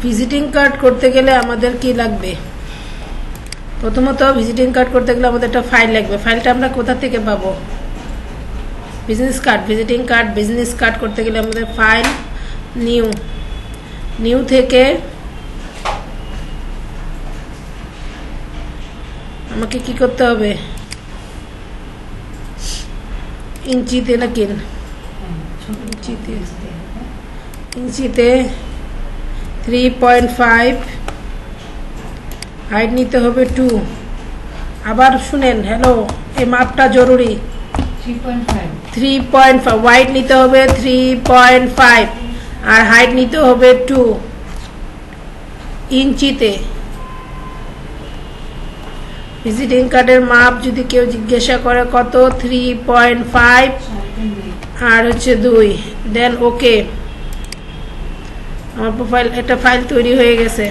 Visiting card করতে গেলে আমাদের কি লাগবে? প্রথমত ভিজিটিং কার্ড করতে গেলে আমাদের একটা ফাইল লাগবে। ফাইলটা আমরা কোথা থেকে পাবো? Business card, visiting card, business card করতে গেলে আমাদের ফাইল, নিউ থেকে আমাকে কি করতে হবে? ইঞ্চিতে নাকি ইঞ্চিতে 3.5, হাইট নিতে হবে 2। আবার শুনেন, হ্যালো, এই মাপটা জরুরি। 3.5 ওয়াইড নিতে হবে 3.5 আর হাইট নিতে হবে 2 ইঞ্চিতে। ভিজিটিং কার্ডের মাপ যদি কেউ জিজ্ঞাসা করে কত, 3.5 আর হচ্ছে 2, দেন ওকে। আমার প্রোফাইল, একটা ফাইল তৈরি হয়ে গেছে।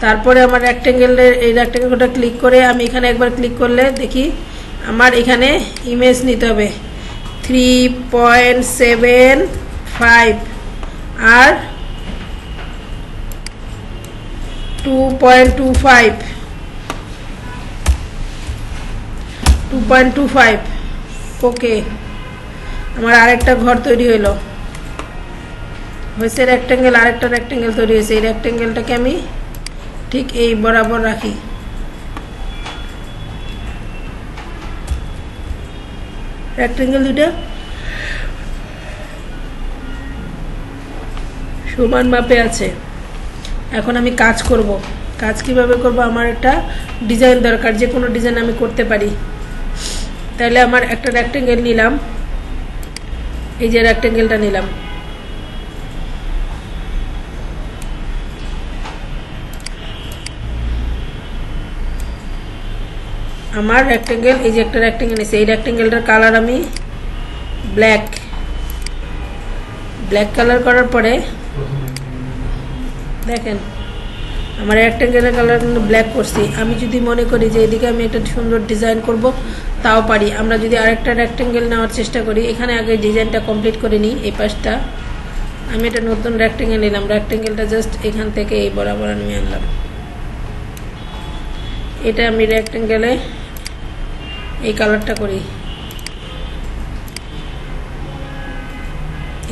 তারপরে আমার রেক্টেঙ্গেলের এই রেক্টেঙ্গেলটা ক্লিক করে আমি এখানে একবার ক্লিক করলে দেখি আমার এখানে ইমেজ নিতে হবে 3.75 আর 2.25 ওকে। আমার আরেকটা ঘর তৈরি হইলো, হয়েছে রেক্টেঙ্গেল, আরেকটা রেক্টেঙ্গেল তৈরি হয়েছে। এই রেক্টেঙ্গেলটাকে আমি ঠিক এই বরাবর রাখি। রেক্টেঙ্গেল দুটো সমান মাপে আছে। এখন আমি কাজ করব। কাজ কিভাবে করব? আমার একটা ডিজাইন দরকার, যে কোনো ডিজাইন আমি করতে পারি। তাহলে আমার একটা রেক্টেঙ্গেল নিলাম, এই যে রেক্টেঙ্গেলটা নিলাম, আমার রেক্টেঙ্গেল, এই যে একটা রেক্টেঙ্গেল নিয়েছি, এই রেক্টেঙ্গেলটার কালার আমি ব্ল্যাক কালার করার পরে দেখেন আমার রেক্টেঙ্গেলের কালার কিন্তু ব্ল্যাক করছি। আমি যদি মনে করি যে এদিকে আমি একটা সুন্দর ডিজাইন করব, তাও পারি। আমরা যদি আরেকটা রেক্টেঙ্গেল নেওয়ার চেষ্টা করি, এখানে আগে ডিজাইনটা কমপ্লিট করে নিই। এই পাশটা আমি একটা নতুন রেক্টেঙ্গেল নিলাম, রেক্টেঙ্গেলটা জাস্ট এখান থেকে এই বরাবর আমি আনলাম। এটা আমি রেক্টেঙ্গেলে এই কালারটা করি,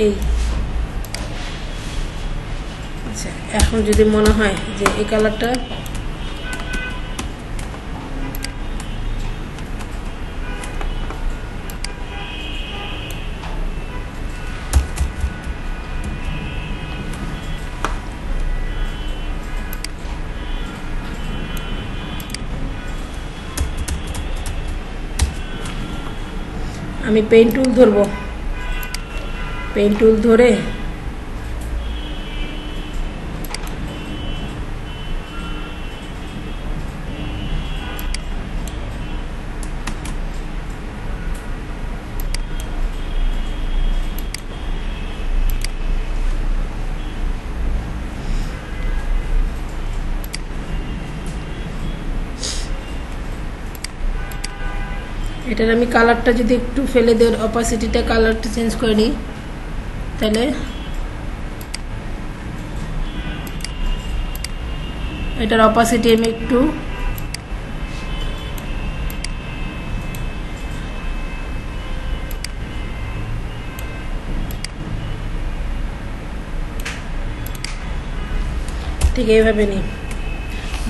এই। আচ্ছা, এখন যদি মনে হয় যে এই কালারটা আমি পেন টুল ধরবো, পেন টুল ধরে এটার আমি কালারটা যদি একটু ফেলে দেই, অপাসিটিটা, কালারটা চেঞ্জ করে নিই, তাহলে এটার অপাসিটি আমি একটু ঠিক এইভাবে নিই।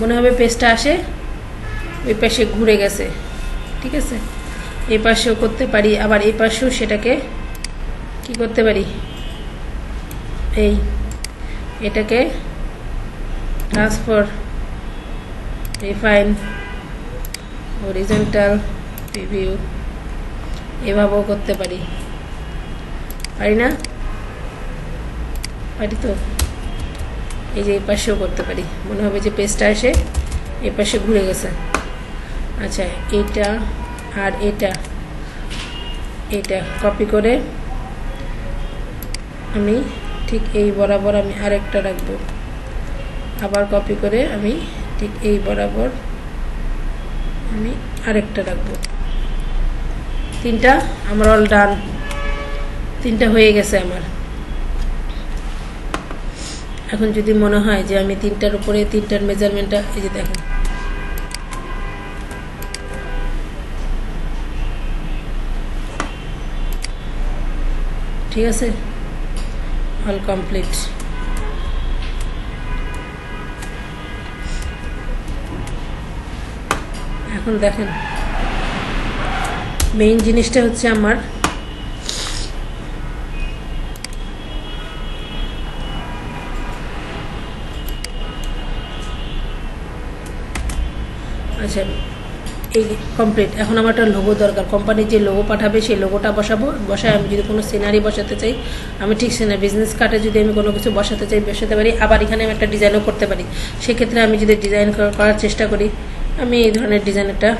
মনে হবে পেজটা আসে ওই পাশে ঘুরে গেছে, ঠিক আছে। এই পাশেও করতে পারি, আবার এই পাশেও সেটাকে কি করতে পারি, এটাকে ট্রান্সফার, রিফাইন, হরিজন্টাল, প্রিভিউ, এভাবেও করতে পারি। পারি না? পারি তো। এই যে এই পাশেও করতে পারি, মনে হবে যে পেজটা এসে এই পাশে ঘুরে গেছে। আচ্ছা, এটা আর এটা কপি করে আমি ঠিক এই বরাবর আমি আরেকটা রাখবো, আবার কপি করে আমি ঠিক এই বরাবর আমি আরেকটা রাখবো। তিনটা আমার অল ডান, তিনটা হয়ে গেছে আমার। এখন যদি মনে হয় যে আমি 3টার উপরে 3টার মেজারমেন্টটা এই যে দেখেন ঠিক আছে অল কমপ্লিট এখন দেখেন মেইন জিনিসটা হচ্ছে আমার আচ্ছা এই কমপ্লিট এখন আমার একটা লোগো দরকার কোম্পানির যে লোগো পাঠাবে সেই লোগোটা বসায় আমি যদি কোনো সিনারি বসাতে চাই আমি ঠিক সিনারি বিজনেস কার্ডে যদি আমি কোনো কিছু বসাতে চাই বসাতে পারি আবার এখানে আমি একটা ডিজাইনও করতে পারি সেক্ষেত্রে আমি যদি ডিজাইন করার চেষ্টা করি আমি এই ধরনের ডিজাইন একটা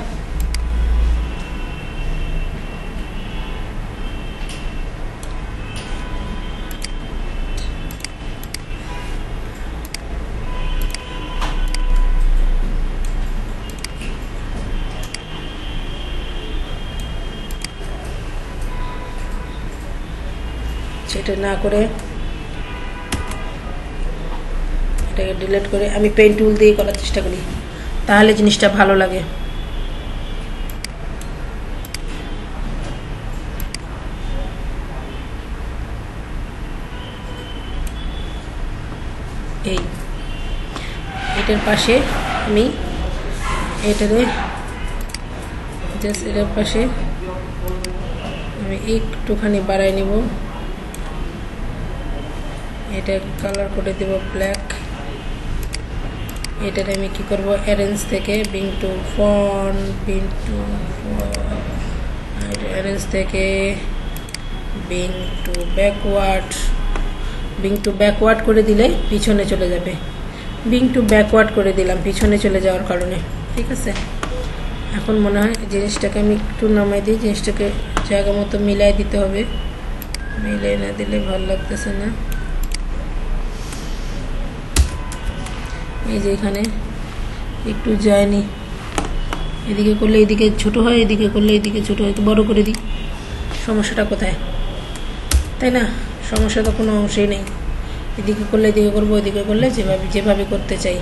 সেটা না করে এটাকে ডিলিট করে আমি পেন টুল দিয়ে করার চেষ্টা করি তাহলে জিনিসটা ভালো লাগে এই এটার পাশে আমি এটারে জাস্ট এটার পাশে আমি একটুখানি বাড়াই নিব এটা কালার করে দেব ব্ল্যাক এটার আমি কি করব অ্যারেঞ্জ থেকে বিং টু অ্যারেঞ্জ থেকে বিং টু ব্যাকওয়ার্ড করে দিলে পিছনে চলে যাবে বিং টু ব্যাকওয়ার্ড করে দিলাম পিছনে চলে যাওয়ার কারণে ঠিক আছে এখন মনে হয় জিনিসটাকে আমি একটু নামাই দিই জিনিসটাকে জায়গা মতো মিলাই দিতে হবে মিলাই না দিলে ভালো লাগতেছে না এই যে এখানে একটু যায়নি এদিকে করলে এদিকে ছোট হয় এদিকে করলে এদিকে ছোট হয় একটু বড় করে দিই সমস্যাটা কোথায় তাই না সমস্যা তো কোনো অংশেই নেই এদিকে করলে এদিকে করবো ওইদিকে করলে যেভাবে করতে চাই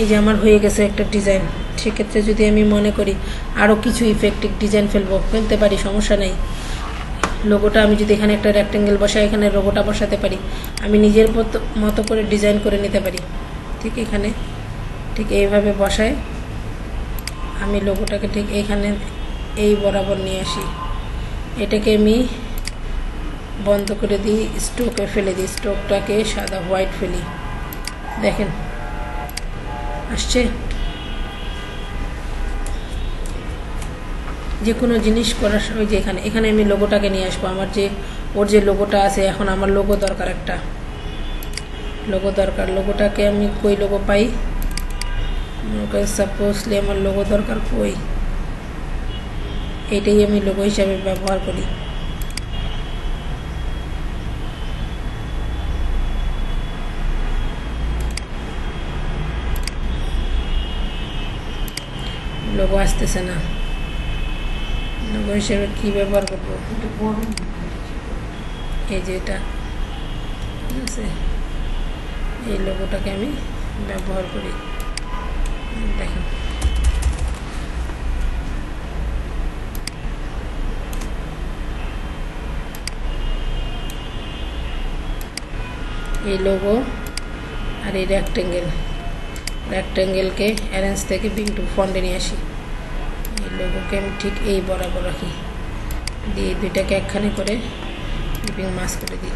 এই যে আমার হয়ে গেছে একটা ডিজাইন সেক্ষেত্রে যদি আমি মনে করি আরও কিছু ইফেক্টিভ ডিজাইন ফেলতে পারি সমস্যা নেই লোগোটা আমি যদি এখানে একটা রেক্টেঙ্গেল বসাই এখানে লোগোটা বসাতে পারি আমি নিজের মতো করে ডিজাইন করে নিতে পারি ঠিক এখানে ঠিক এইভাবে বসায় আমি লোগোটাকে ঠিক এইখানে এই বরাবর নিয়ে আসি এটাকে আমি বন্ধ করে দিই স্ট্রোকে ফেলে দিই স্ট্রোকটাকে সাদা হোয়াইট ফেলি দেখেন আসছে যে কোনো জিনিস করার সময় যে এখানে আমি লোগোটাকে নিয়ে আসবো আমার যে ওর যে লোগোটা আছে এখন আমার লোগো দরকার একটা লোগো দরকার লোগোটাকে আমি কই লোগো পাই সাপোজলি আমার লোগো দরকার কই এইটাই আমি লোগো হিসাবে ব্যবহার করি লোগো আসতেছে না লোগো হিসেবে কি ব্যবহার করবো এই যে এটা ঠিক আছে এই লোগোটাকে আমি ব্যবহার করি দেখেন এই লোগো আর এই রেক্টেঙ্গেলকে অ্যারেঞ্জ থেকে বিং টু ফন্টে নিয়ে আসি এই লোগোকে আমি ঠিক এই বরাবর রাখি দিয়ে দুইটাকে একখানে করে ক্লিপিং মাস্ক করে দিই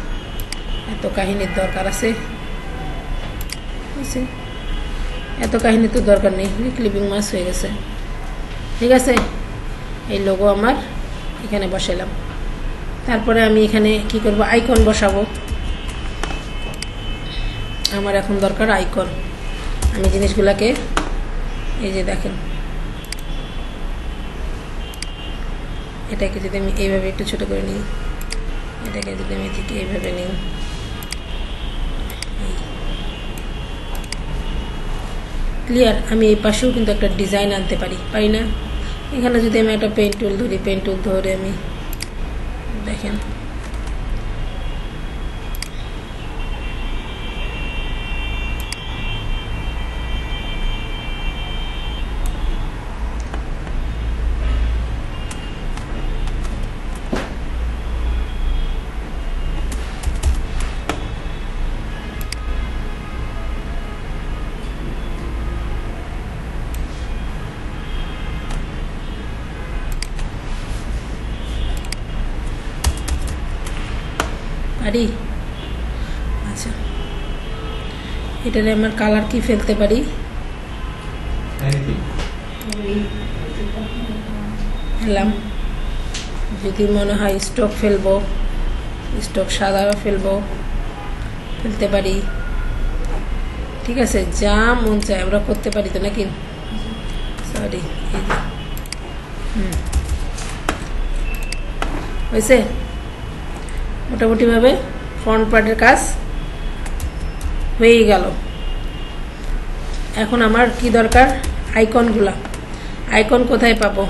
এত কাহিনীর দরকার আছে এত কাহিনী তো দরকার নেই ক্লিপিং মাস্ক হয়ে গেছে ঠিক আছে এই লোগো আমার এখানে বসালাম তারপরে আমি এখানে কি করব আইকন বসাবো আমার এখন দরকার আইকন আমি জিনিসগুলোকে এই যে দেখেন এটাকে যদি আমি এইভাবে একটু ছোট করে নিই এটাকে যদি আমি ঠিক এইভাবে নিই ক্লিয়ার আমি এই পাশেও কিন্তু একটা ডিজাইন আনতে পারি না এখানে যদি আমি একটা পেন টুল ধরে আমি দেখেন পারি। আচ্ছা, এটারে আমার কালার কি ফেলতে পারি? ফেললাম। যদি মনে হয় স্টক ফেলবো, স্টক সাদাও ফেলবো, ফেলতে পারি। ঠিক আছে, যা মন চায় আমরা করতে পারি তো নাকি? সরি, এই যে হয়েছে। মোটামুটিভাবে ফ্রন্ট পার্টের কাজ হয়েই গেল। এখন আমার কি দরকার? আইকনগুলা। আইকন কোথায় পাবো?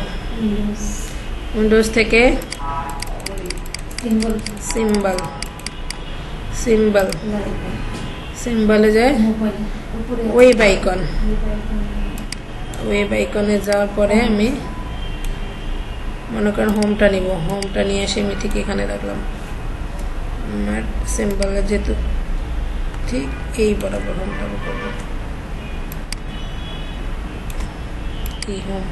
উইন্ডোজ থেকে সিম্বল, সিম্বল, সিম্বলে যায় ওয়েব আইকন। ওয়েব আইকনে যাওয়ার পরে আমি মনে করেন হোমটা নিব। হোমটা নিয়ে এসে আমি ঠিক এখানে রাখলাম। আমার সিম্বলে যেহেতু ঠিক এই বরাবর হোমটা করবো। এই হোম,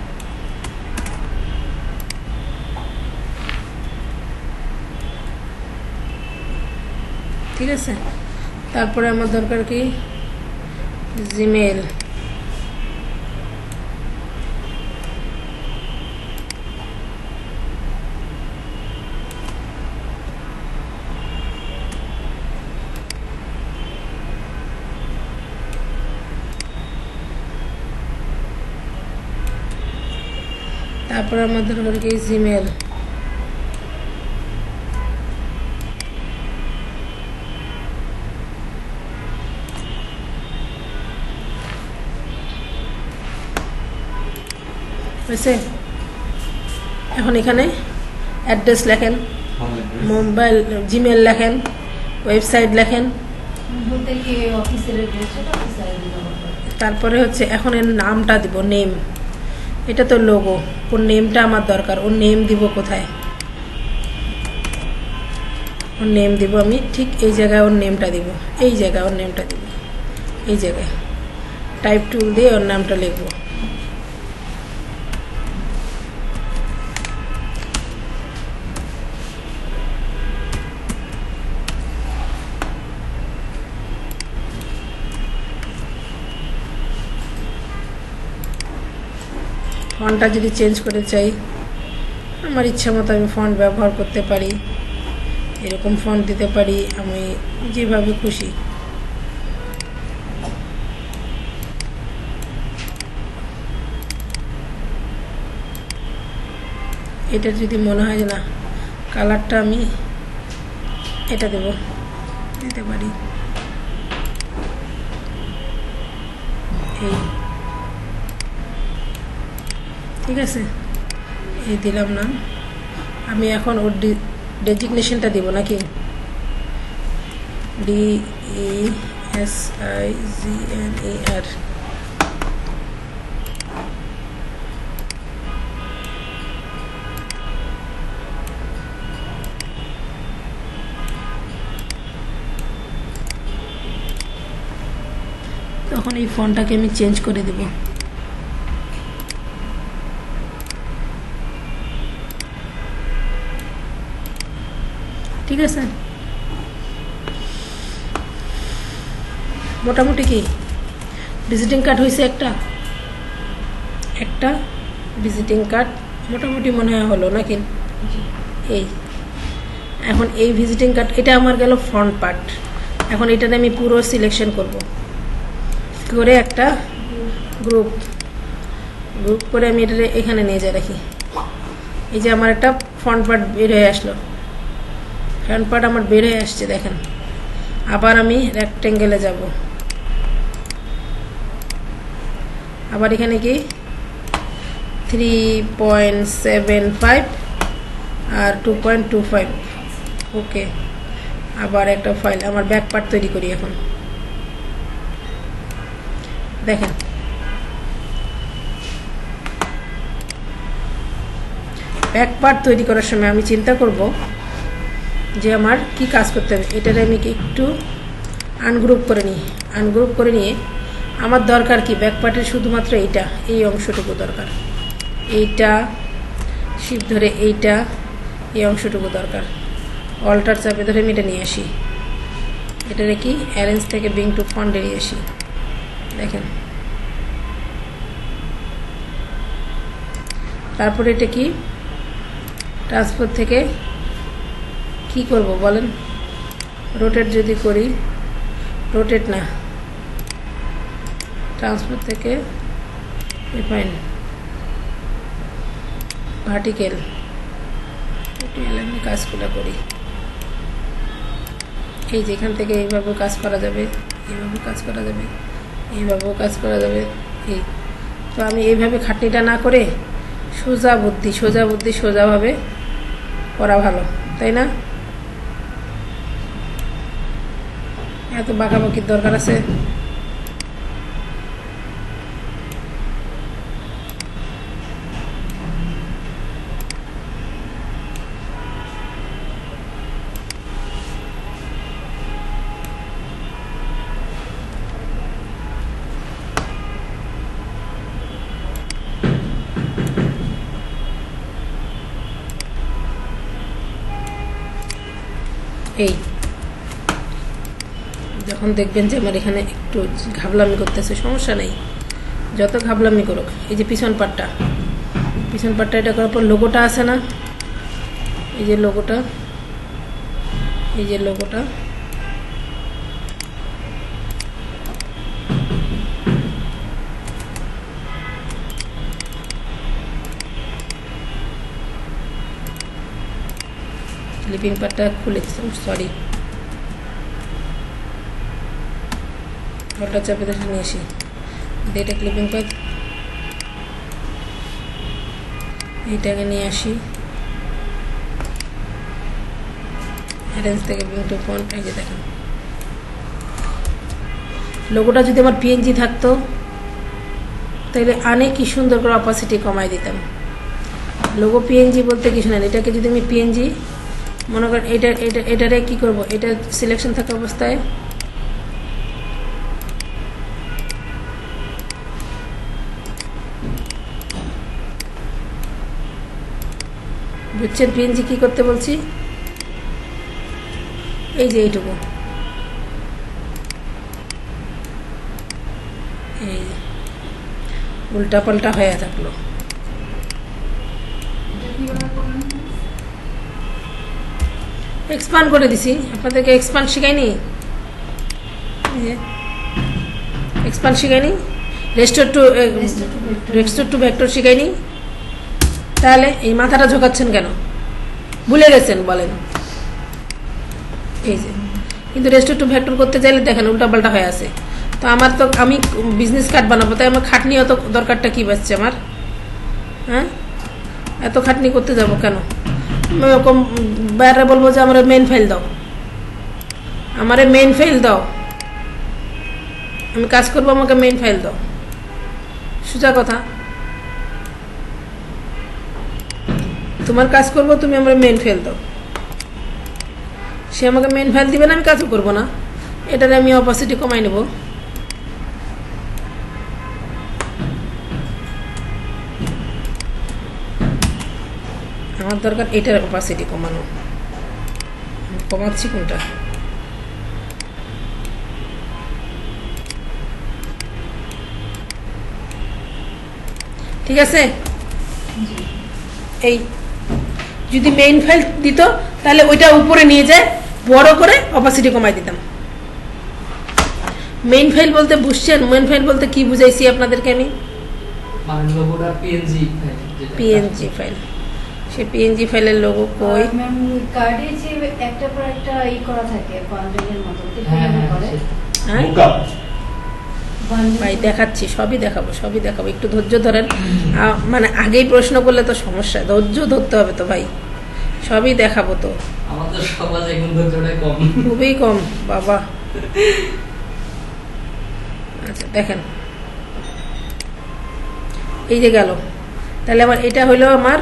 ঠিক আছে। তারপরে আমার দরকার কি? জিমেল। তারপরে আমার দরকার কি? জিমেল। হয়েছে। এখন এখানে অ্যাড্রেস লেখেন, মোবাইল, জিমেল লেখেন, ওয়েবসাইট লেখেন। তারপরে হচ্ছে এখন এর নামটা দিব, নেম। এটা তো লোগো, ওর নেমটা আমার দরকার। ওর নেম দিব কোথায়? ওর নেম দিব আমি ঠিক এই জায়গায়। ওর নেমটা দিব এই জায়গায়। ওর নেমটা দিব এই জায়গায়। টাইপ টুল দিয়ে ওর নামটা লিখবো। ফন্টটা যদি চেঞ্জ করে চাই, আমার ইচ্ছা মতো আমি ফন্ট ব্যবহার করতে পারি। এরকম ফন্ট দিতে পারি আমি যেভাবে খুশি। এটা যদি মনে হয় যে না, কালারটা আমি এটা দেব, দিতে পারি। এই ঠিক আছে, এই দিলাম না। আমি এখন ওর ডেজিগনেশনটা দিব নাকি? DESIGNER। তখন এই ফন্টটাকে আমি চেঞ্জ করে দেব। ঠিক আছে, মোটামুটি কি ভিজিটিং কার্ড হয়েছে একটা একটা ভিজিটিং কার্ড মোটামুটি মনে হয় হলো নাকি? এই এখন এই ভিজিটিং কার্ড, এটা আমার গেল ফ্রন্ট পার্ট। এখন এটাতে আমি পুরো সিলেকশন করব, করে একটা গ্রুপ করে আমি এটা এখানে নিয়ে যাই রাখি। এই যে আমার একটা ফ্রন্ট পার্ট বের হয়ে আসলো। ফ্রন্ট পার্ট আমার বের হয়ে আসছে দেখেন। আবার আমি রেক্টেঙ্গেলে যাব। আবার এখানে কি 3.75 আর 2.25। ওকে, আবার একটা ফাইল আমার ব্যাক পার্ট তৈরি করি। এখন দেখেন ব্যাক পার্ট তৈরি করার সময় আমি চিন্তা করব যে আমার কি কাজ করতে হবে। এটারে আমি একটু আনগ্রুপ করে নিই। আনগ্রুপ করে নিয়ে আমার দরকার কি? ব্যাক পার্টের শুধুমাত্র এইটা, এই অংশটুকু দরকার। এইটা শিপ ধরে এইটা, এই অংশটুকু দরকার। অল্টার চাপে ধরে আমি এটা নিয়ে আসি, এটারে কি অ্যারেঞ্জ থেকে ব্রিং টু ফন্টে নিয়ে আসি। দেখেন, তারপরে এটা কি ট্রান্সফার থেকে কি করব বলেন, রোটেট যদি করি, রোটেট না, ট্রান্সফার থেকে রিফাইন ভার্টিক্যাল, আমি কাজগুলো করি। এই যেখান থেকে এইভাবেও কাজ করা যাবে, এইভাবেও কাজ করা যাবে, এইভাবেও কাজ করা যাবে। এই তো আমি এইভাবে খাটনিটা না করে সোজা বুদ্ধি সোজাভাবে করা ভালো, তাই না? এত বাঁকাবাকির দরকার আছে? এই যখন দেখবেন যে আমার এখানে একটু ঘাবলামি করতেছে, সমস্যা নেই, যত ঘাবলামি করুক। এই যে পিছন পাটটা এটা করার পর লোগোটা আছে না, এই যে লোগোটা, ক্লিপিং পার্টটা খুলে, সরি, অল্টার চাপে ধরে নিয়ে আসি, এটা ক্লিপিং পার্ট, এইটাকে নিয়ে আসি অ্যারেঞ্জ থেকে ব্রিং টু ফন্ট। এই যে দেখেন, লোগোটা যদি আমার পিএনজি থাকতো তাহলে অনেক কি সুন্দর করে অপাসিটি কমাই দিতাম। লোগো পিএনজি বলতে কিছু না, এটাকে যদি আমি পিএনজি মনে করেন, এটারে কি করব, এটা সিলেকশন থাকা অবস্থায় বুঝছেন পিএনজি কি করতে বলছি? এই যে এইটুকু, এই উল্টা পাল্টা হয়ে থাকলো। এক্সপান্ড করে দিছি, আপনাদেরকে এক্সপান্ড শিখাইনি, রেস্টোর টু ভেক্টর শিখাইনি? তাহলে এই মাথাটা ঝোকাচ্ছেন কেন, ভুলে গেছেন বলেন? এই যে কিন্তু রেস্টোর টু ভেক্টর করতে চাইলে দেখেন উল্টাপাল্টা হয়ে আছে। তো আমি বিজনেস কার্ড বানাবো, তাই আমার খাটনি অত দরকারটা কি বাঁচছে আমার? হ্যাঁ, এত খাটনি করতে যাব কেন? এরকম বাইরে বলবো যে আমার মেইন ফাইল দাও, আমি কাজ করবো, আমাকে মেইন ফাইল দাও, সোজা কথা। তোমার কাজ করবো, তুমি আমার মেইন ফাইল দাও। সে আমাকে মেইন ফাইল দিবে না, আমি কাজও করবো না, এটারে আমি অপাসিটি কমাই নেব। আমার দরকার এটার অপাসিটি কমানো, কমাচ্ছি কোনটা? ঠিক আছে, এই যদি মেইন ফাইল দিত তাহলে ওইটা উপরে নিয়ে যায় বড় করে অপাসিটি কমাই দিতাম। মেইন ফাইল বলতে বুঝছেন? মেইন ফাইল বলতে কি বুঝাইছি আপনাদেরকে আমি? PNG file. সে পিএনজি ফাইলের লোগো কই? কার্ডে যে একটা পর একটা ই করা থাকে বান্ডেলের মতো, হ্যাঁ ভাই দেখাচ্ছি, সবই দেখাবো, একটু ধৈর্য ধরেন। মানে আগেই প্রশ্ন করলে তো সমস্যা, ধৈর্য ধরতে হবে তো ভাই, সবই দেখাবো তো। আমাদের সমাজে এখন ধৈর্যটাই কম, খুবই কম বাবা। আচ্ছা দেখেন, এই যে গেল, তাহলে আমার এটা হলো আমার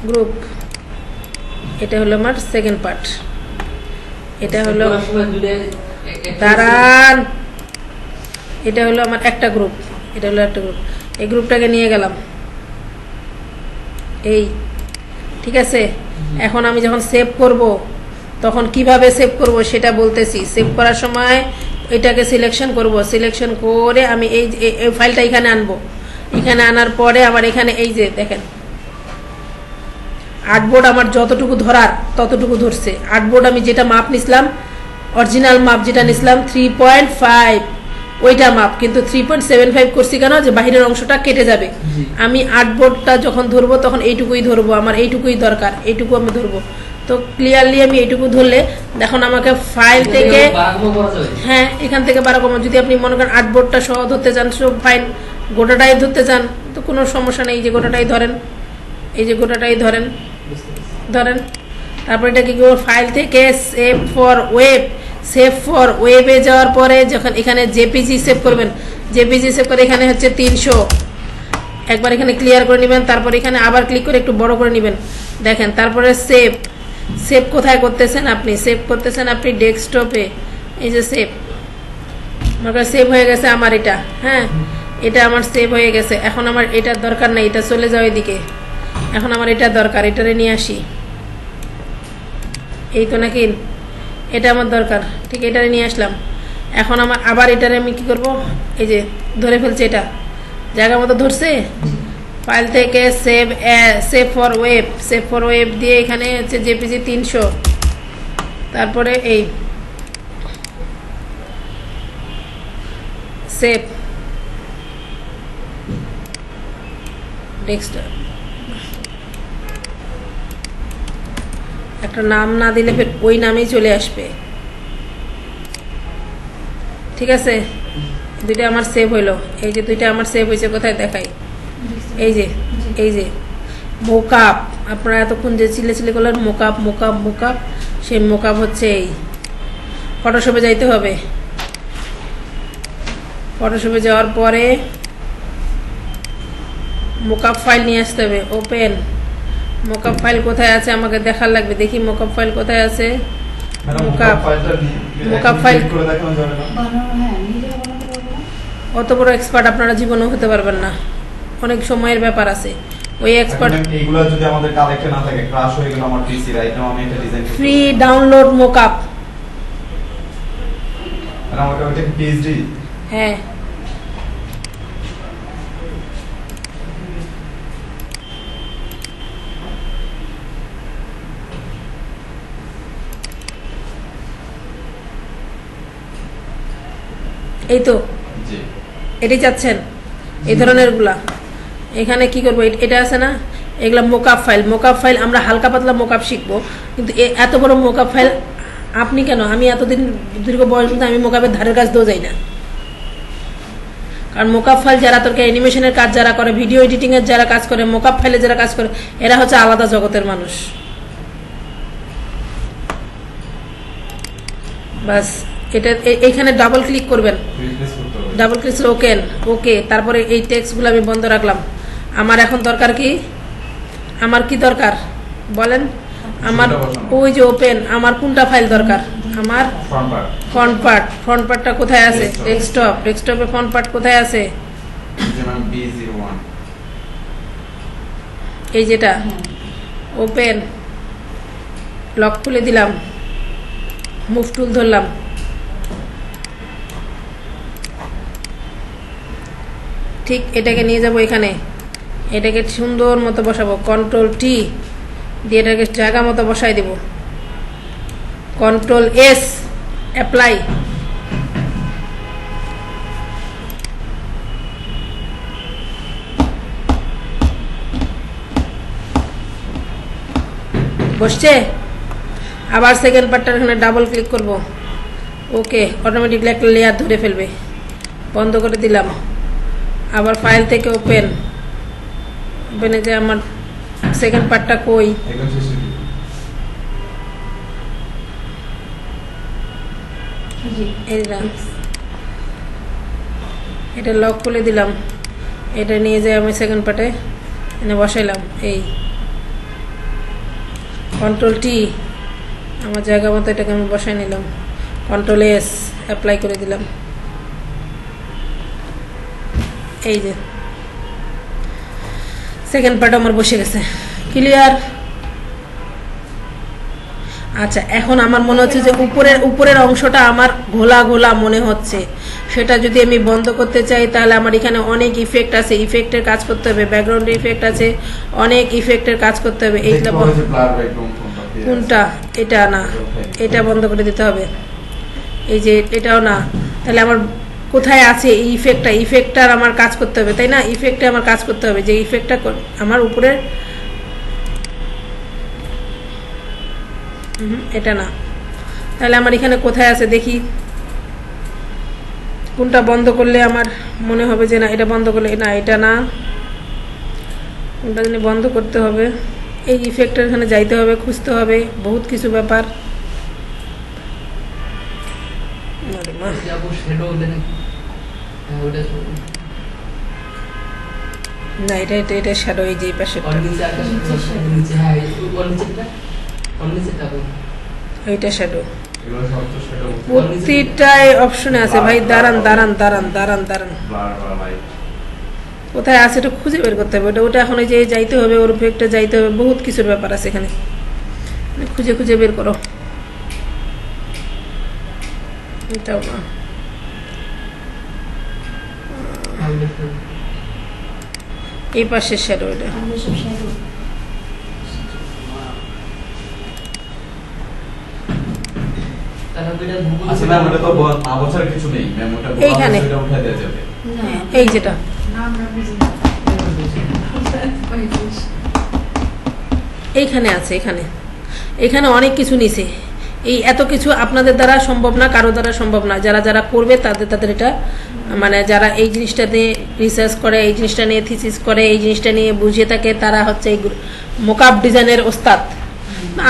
গ্রুপ, এটা হলো আমার সেকেন্ড পার্ট, এটা হলো দাঁড়ান, এটা হলো আমার একটা গ্রুপ, এই গ্রুপটাকে নিয়ে গেলাম, এই ঠিক আছে। এখন আমি যখন সেভ করব তখন কিভাবে সেভ করব সেটা বলতেছি। সেভ করার সময় এটাকে সিলেকশন করব, সিলেকশন করে আমি এই ফাইলটা এখানে আনবো। এখানে আনার পরে আবার এখানে এই যে দেখেন আর্টবোর্ড আমার যতটুকু ধরার ততটুকু ধরছে। আর্টবোর্ড আমি যেটা মাপ নিছিলাম, অরিজিনাল মাপ যেটা নিছিলাম 3.5 ওইটা মাপ, কিন্তু 3.75 করছি কেন, যে বাহিরের অংশটা কেটে যাবে। জি। আমি আর্টবোর্ডটা যখন ধরবো তখন এইটুকুই ধরবো, আমার এইটুকুই দরকার, এইটুকু আমি ধরবো। তো ক্লিয়ারলি আমি এইটুকু ধরলে দেখুন আমাকে ফাইল থেকে, বারাকমো করা যাবে। হ্যাঁ এখান থেকে 12 কমা, যদি আপনি মনে করেন আর্টবোর্ডটা সহ ধরতে চান, সব ফাইন গোটাটাই ধরতে চান তো কোনো সমস্যা নেই, এই যে গোটাটাই ধরেন, এই যে গোটাটাই ধরেন, বুঝতে পারছি। ধরেন। তারপর এটা কি করবো, ফাইল থেকে save for web, save for ওয়েবে যাওয়ার পরে যখন এখানে জেপিজি সেভ করবেন, জেপিজি সেভ করে এখানে হচ্ছে 300, একবার এখানে ক্লিয়ার করে নেবেন, তারপর এখানে আবার ক্লিক করে একটু বড় করে নেবেন, দেখেন। তারপরে সেভ, সেভ কোথায় করতেছেন আপনি, সেভ করতেছেন আপনি ডেস্কটপে, এই যে সেভ, আমার সেভ হয়ে গেছে আমার এটা, হ্যাঁ এটা আমার সেভ হয়ে গেছে। এখন আমার এটার দরকার নেই, এটা চলে যাও এদিকে, এখন আমার এটা দরকার, এটারে নিয়ে আসি, এই তো নাকি এটা আমার দরকার, ঠিক এটারে নিয়ে আসলাম। এখন আমার আবার এটারে আমি কি করব, এই যে ধরে ফেলছে, এটা জায়গা মতো ধরছে। ফাইল থেকে save, save for web, save for web দিয়ে এখানে হচ্ছে জেপিজি 300, তারপরে এই সেভ ডেস্কটপ, একটা নাম না দিলে ফের ওই নামেই চলে আসবে, ঠিক আছে। দুইটা আমার সেভ হইলো, এই যে দুইটা আমার সেভ হয়েছে, কোথায় দেখাই, এই যে এই যে মোকআপ, আপনারা এতক্ষণ যে চিলে করলেন মোকআপ মোকআপ মোকআপ, সেই মোকআপ হচ্ছে এই ফটোশপে যাইতে হবে। ফটোশপে যাওয়ার পরে মোকআপ ফাইল নিয়ে আসতে হবে, ওপেন। মোকআপ ফাইল কোথায় আছে আমাকে দেখার লাগবে, দেখি মোকআপ ফাইল কোথায় আছে। মোকআপ ফাইল বানানো, হ্যাঁ নিজে বানাতে পারবো না। অত বড় এক্সপার্ট আপনারা জীবনেও হতে পারবেন না, অনেক সময়ের ব্যাপার আছে। ওই এক্সপার্ট এইগুলো যদি আমাদের কালেক্টে না থাকে, ক্রাশ হয়ে গেল আমার পিসি, রাইট নাও আমি একটা ডিজাইন ফ্রি ডাউনলোড মোকআপ, আর আমাকে ওইটা পিএইচডি, হ্যাঁ এই তো জি এটাই চাচ্ছেন, এই ধরনের গুলা। এখানে কি করবো, এটা আছে না, এগুলা মোকআপ ফাইল। মোকআপ ফাইল আমরা হালকা পাতলা মোকআপ শিখবো, কিন্তু এত বড় মোকআপ ফাইল আপনি কেন, আমি এতদিন দীর্ঘ বয়স পর্যন্ত আমি মোকআপের ধারের কাছ দিয়েও যাই না। কারণ মোকআপ ফাইল যারা তোর অ্যানিমেশনের কাজ যারা করে, ভিডিও এডিটিং এর যারা কাজ করে, মোকআপ ফাইলে যারা কাজ করে, এরা হচ্ছে আলাদা জগতের মানুষ। বাস এটা এইখানে ডাবল ক্লিক করবেন, রিপ্লেস করতে হবে। ডাবল ক্লিক ওকে, ওকে। তারপরে এই টেক্সটগুলো আমি বন্ধ রাখলাম। আমার এখন দরকার কি, আমার কি দরকার বলেন, আমার ওই যে ওপেন, আমার কোনটা ফাইল দরকার, আমার front part, front part. Front পার্টটা কোথায় আছে, Desktop. ডেস্কটপ, ডেস্কটপে ফ্রন্ট পার্ট কোথায় আছে, যেমন B01, এই যেটা ওপেন, লক খুলে দিলাম, মুভ টুল ধরলাম, ঠিক এটাকে নিয়ে যাব এখানে, এটাকে সুন্দর মতো বসাবো, কন্ট্রোল টি দিয়ে এটাকে জায়গা মতো বসাই দেব, কন্ট্রোল এস অ্যাপ্লাই। বসছে। আবার সেকেন্ড পার্টটার এখানে ডাবল ক্লিক করব, ওকে, অটোমেটিকলি একটা লেয়ার ধরে ফেলবে, বন্ধ করে দিলাম। আবার ফাইল থেকে ওপেন, ওপেনে যে আমার সেকেন্ড পার্টটা কই, একদম শেষে জি এই না, এটা লক খুলে দিলাম, এটা নিয়ে যাই আমি সেকেন্ড পার্টে এনে বসাইলাম, এই কন্ট্রোল টি আমার জায়গা মতো এটাকে আমি বসাই নিলাম, কন্ট্রোল এস অ্যাপ্লাই করে দিলাম। এই যে সেকেন্ড পার্ট আমার বসে গেছে, ক্লিয়ার। আচ্ছা, এখন আমার মনে হচ্ছে যে উপরের অংশটা আমার ঘোলা ঘোলা মনে হচ্ছে, সেটা যদি আমি বন্ধ করতে চাই তাহলে আমার এখানে অনেক ইফেক্ট আছে, ইফেক্টের কাজ করতে হবে, ব্যাকগ্রাউন্ডে ইফেক্ট আছে, অনেক ইফেক্টের কাজ করতে হবে। এইগুলো কোনটা? এটা না, এটা বন্ধ করে দিতে হবে। এই যে এটাও না, তাহলে আমার কোথায় আছে এই ইফেক্টটার আমার কাজ করতে হবে, তাই না? ইফেক্টে আমার কাজ করতে হবে, যে ইফেক্টটা আমার উপরের, এটা না, তাহলে আমার এখানে কোথায় আছে দেখি, কোনটা বন্ধ করলে আমার মনে হবে যে না এটা বন্ধ করলে, না এটা না, কোনটা জানি বন্ধ করতে হবে। এই ইফেক্টের এখানে যাইতে হবে, খুঁজতে হবে, বহুত কিছু ব্যাপার। আরে মা, যাবো শ্যাডো ওটা নাকি? হ্যাঁ ওটা না এটা শ্যাডো, এই যে এই পাশে ওর নিচে আকাশ নিচে, হ্যাঁ ওর নিচেটা, ওর নিচেটা এইটা শ্যাডো। এগুলো সব তো সেটা প্রতিটাই অপশনে আছে ভাই। দাঁড়ান, কোথায় আছে এটা খুঁজে বের করতে হবে। ওটা এখন এই যে যাইতে হবে, ওর উপরে যাইতে হবে, বহুত কিছুর ব্যাপার আছে এখানে, খুঁজে খুঁজে বের করো। এটাও না, এই পাশের শ্যাডো এটা। আমরা সব শ্যাডো। আচ্ছা ম্যাম, ওটা তো না বোঝার কিছু নেই ম্যাম, ওটা এইখানে। সেটা উঠে দেওয়া যাবে। না, এই যেটা না আমরা বুঝি না। এইখানে আছে, এখানে অনেক কিছু নিছে। এই এত কিছু আপনাদের দ্বারা সম্ভব না, কারো দ্বারা সম্ভব না। যারা করবে তাদের এটা, মানে যারা এই জিনিসটা নিয়ে রিসার্চ করে, এই জিনিসটা নিয়ে থিসিস করে, এই জিনিসটা নিয়ে বুঝিয়ে থাকে, তারা হচ্ছে এই মোকআপ ডিজাইনের ওস্তাদ।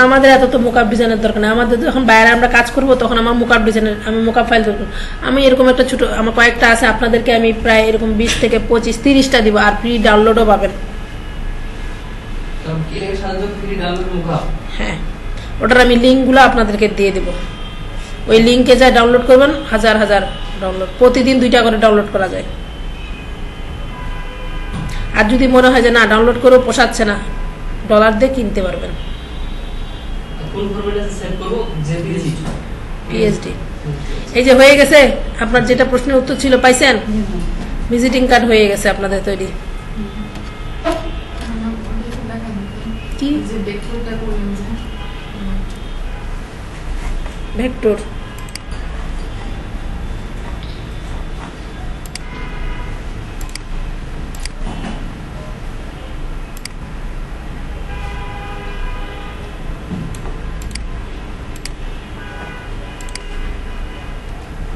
আমাদের এত তো মোকআপ ডিজাইনের দরকার নেই। আমাদের যখন বাইরে আমরা কাজ করব তখন আমার মোকআপ ডিজাইনের, আমি মোকআপ ফাইল ধরবো। আমি এরকম একটা ছোট, আমার কয়েকটা আছে, আপনাদেরকে আমি প্রায় এরকম 20 থেকে 25 30টা দিব, আর ফ্রি ডাউনলোডও পাবেন। হ্যাঁ, ওটার আমি লিঙ্কগুলো আপনাদেরকে দিয়ে দেব। ওই লিঙ্কে যা ডাউনলোড করবেন, হাজার ডাউনলোড, প্রতিদিন 2টা করে ডাউনলোড করা যায়। আর যদি মনে হয় যে না ডাউনলোড করেও পোষাচ্ছে না, ডলার দিয়ে কিনতে পারবেন। পিএইচডি এই যে হয়ে গেছে। আপনার যেটা প্রশ্নের উত্তর ছিল পাইছেন? ভিজিটিং কার্ড হয়ে গেছে আপনাদের তৈরি। কি ভেক্টর?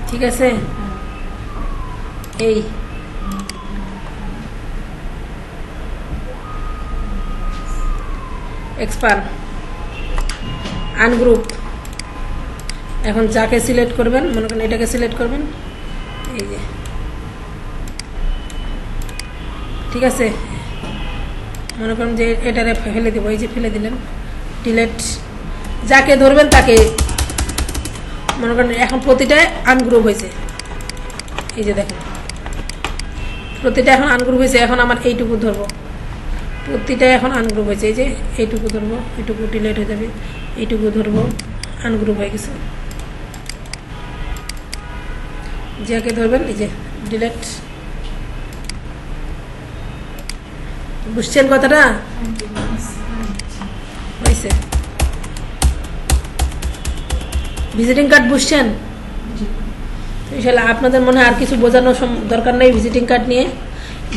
ঠিক আছে, এই এক্সপান্ড আনগ্রুপ। এখন যাকে সিলেক্ট করবেন, মনে করেন এটাকে সিলেক্ট করবেন, এই যে, ঠিক আছে, মনে করেন যে এটারে ফেলে দেবো, এই যে ফেলে দিলেন, ডিলেট। যাকে ধরবেন তাকে, মনে করেন এখন প্রতিটায় আনগ্রুপ হয়েছে, এই যে দেখেন প্রতিটা এখন আনগ্রুপ হয়েছে। এখন আমার এইটুকু ধরবো, প্রতিটা এখন আনগ্রুপ হয়েছে, এই যে এইটুকু ধরবো, এইটুকু ডিলেট হয়ে যাবে, এইটুকু ধরবো, আনগ্রুপ হয়ে গেছে। যাকে ধরবেন এই যে ডিলেট। বুঝছেন কথাটা? হয়েছে। ভিজিটিং কার্ড বুঝছেন? আপনাদের মনে হয় আর কিছু বোঝানোর দরকার নেই ভিজিটিং কার্ড নিয়ে।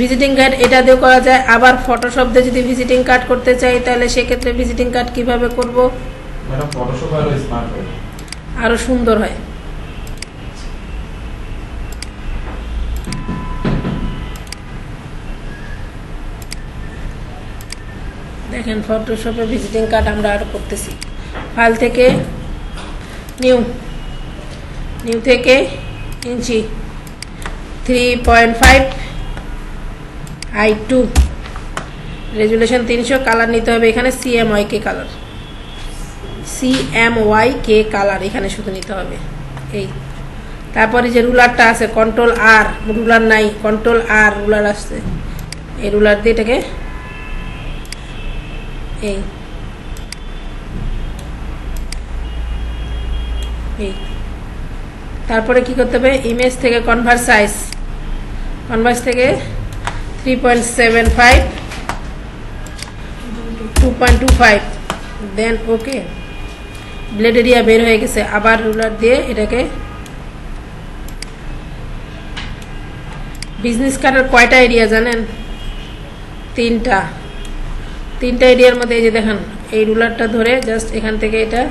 ভিজিটিং কার্ড এটা দিয়ে করা যায়। আবার ফটোশপ দিয়ে যদি ভিজিটিং কার্ড করতে চাই তাহলে সেক্ষেত্রে ভিজিটিং কার্ড কিভাবে করব? ম্যাডাম ফটোশপ আরো স্মার্ট হয়, আরো সুন্দর হয়। দেখেন ফটোশপে ভিজিটিং কার্ড আমরা আর করতেছি। ফাইল থেকে নিউ থেকে ইঞ্চি 3.5 I2 রেজুলেশন 300, কালার নিতে হবে এখানে CMYK কালার, CMYK কালার এখানে শুধু নিতে হবে। এই তারপরে যে রুলারটা আছে কন্ট্রোল আর, রুলার নাই, কন্ট্রোল আর রুলার আসছে, এই রুলার দিয়ে এটাকে এই এই তারপরে কি করতে হবে, ইমেজ থেকে কনভার্স থেকে 3.75 2.25 দেন ওকে। ব্লেড এরিয়া বের হয়ে গেছে। আবার রুলার দিয়ে এটাকে, বিজনেস কার্ডের কয়টা এরিয়া জানেন? তিনটা এরিয়ার মধ্যে এই যে দেখেন, এই রুলারটা ধরে জাস্ট এখান থেকে এটা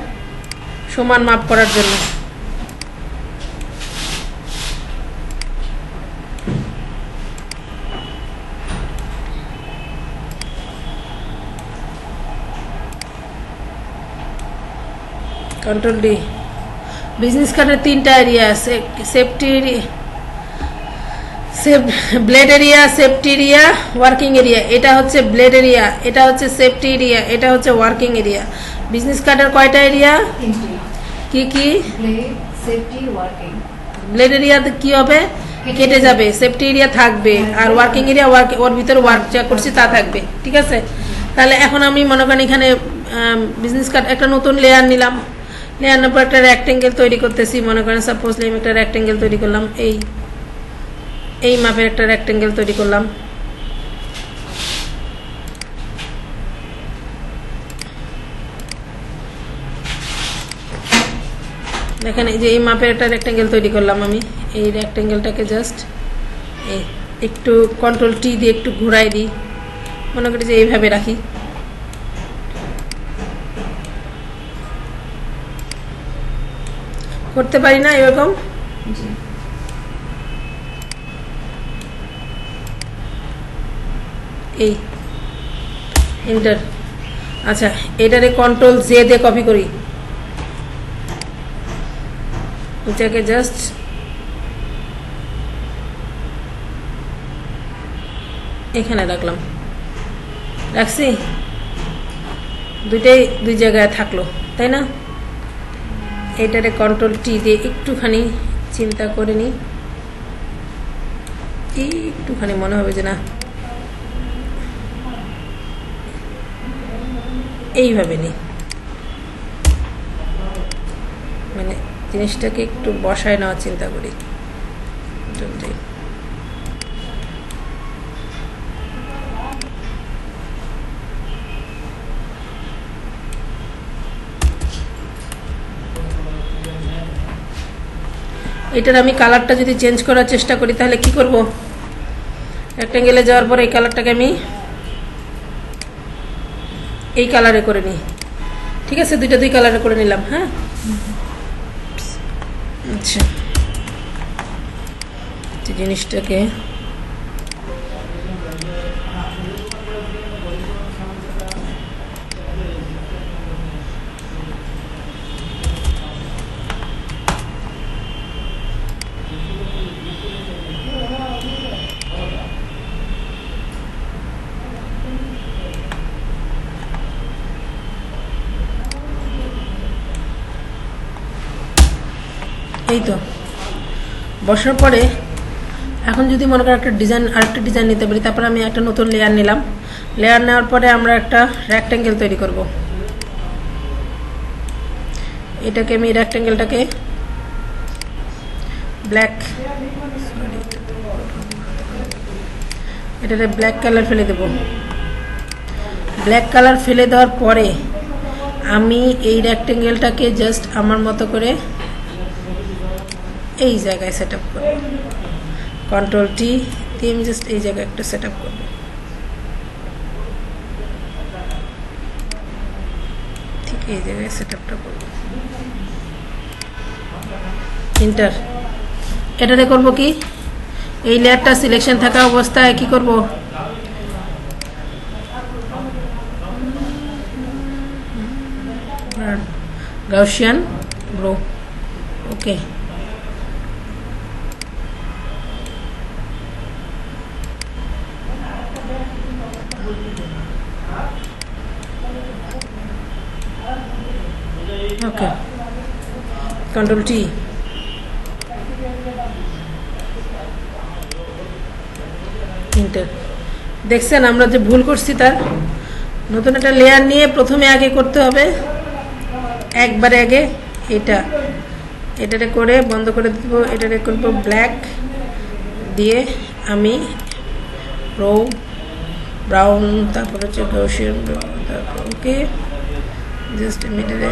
সমান মাপ করার জন্য কন্ট্রোল ডি। বিজনেস কার্ডের তিনটা এরিয়া আছে, safety blade area, safety area, working area. এটা হচ্ছে ব্লেড এরিয়া, এটা হচ্ছে সেফটি এরিয়া, এটা হচ্ছে ওয়ার্কিং এরিয়া। বিজনেস কার্ডের কয়টা এরিয়া? তিনটি। কি কি? Blade, safety, working. ব্লেড এরিয়াতে কি হবে? কেটে যাবে। সেফটি এরিয়া থাকবে, আর ওয়ার্কিং এরিয়া ওর ভিতরে ওয়ার্ক যা করছি তা থাকবে। ঠিক আছে, তাহলে এখন আমি মনে করেন এখানে বিজনেস কার্ড একটা নতুন লেয়ার নিলাম, লেয়ার নেওয়ার পর একটা রেক্টেঙ্গেল তৈরি করতেছি। মনে করেন সাপোজলি আমি একটা রেক্টেঙ্গেল তৈরি করলাম, এই মাপের একটা রেক্টেঙ্গেল তৈরি করলাম। দেখেন এই যে এই মাপের একটা রেক্টেঙ্গেল তৈরি করলাম আমি। এই রেক্টেঙ্গেলটাকে জাস্ট একটু কন্ট্রোল টি দিয়ে একটু ঘুরাই দিই, মনে করি যে এইভাবে রাখি। করতে পারি না এরকম? জি। এই এন্টার। আচ্ছা, এটারে কন্ট্রোল জে দিয়ে কপি করি, এটাকে জাস্ট এখানে রাখলাম, রাখছি, দুইটাই দুই জায়গায় থাকলো, তাই না? এটারে কন্ট্রোল টি দিয়ে একটুখানি চিন্তা করে নিই, একটুখানি মনে হবে যে না এইভাবে নিই, মানে জিনিসটাকে একটু বসায় নেওয়ার চিন্তা করি। এটার আমি কালারটা যদি চেঞ্জ করার চেষ্টা করি তাহলে কি করব? রেক্টেঙ্গেলে যাওয়ার পর এই কালারটাকে আমি এই কালারে করে নিই। ঠিক আছে, দুইটা দুই কালারে করে নিলাম। হ্যাঁ, আচ্ছা, জিনিসটাকে এই তো বসার পরে এখন যদি মনে করেন একটা ডিজাইন, আরেকটা ডিজাইন নিতে পারি, তারপরে আমি একটা নতুন লেয়ার নিলাম। লেয়ার নেওয়ার পরে আমরা একটা রেক্টেঙ্গেল তৈরি করব। এটাকে আমি রেক্টেঙ্গেলটাকে ব্ল্যাক, এটাতে ব্ল্যাক কালার ফেলে দেব। ব্ল্যাক কালার ফেলে দেওয়ার পরে আমি এই রেক্টেঙ্গেলটাকে জাস্ট আমার মতো করে এই জায়গায় সেট আপ করব। কন্ট্রোল টি দিয়ে আমি জাস্ট এই জায়গায় একটা সেট আপ করব। ঠিক এই জায়গায় সেট আপটা করব। এন্টার। এটাতে করব কি, এই লেয়ারটা সিলেকশন থাকা অবস্থায় কি করব, গাউসিয়ান ব্রো। ওকে, ওকে, কন্ট্রোল টি। এন্টার। দেখছেন আমরা যে ভুল করছি, তার নতুন একটা লেয়ার নিয়ে প্রথমে আগে করতে হবে, একবারে আগে এটা এটাতে করে বন্ধ করে দেব। এটাতে করব ব্ল্যাক দিয়ে আমি রো ব্রাউন, তারপর হচ্ছে গৌসিয়ান, তারপর ওকে জাস্ট মিডিলে